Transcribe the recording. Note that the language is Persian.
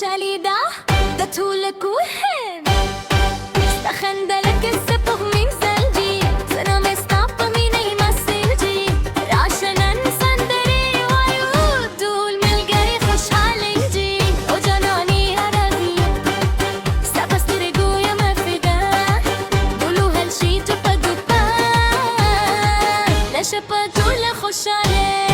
شاليدا ده tout le courant استخندلك السبب من زلجي سنة مستعطى من المسلجي عشان نسندري ويود والملقري خش علنجي وجناني هربي سبسترقو يا مفدا قولوا هالشي تبا دبا لا شبا دول خش عليه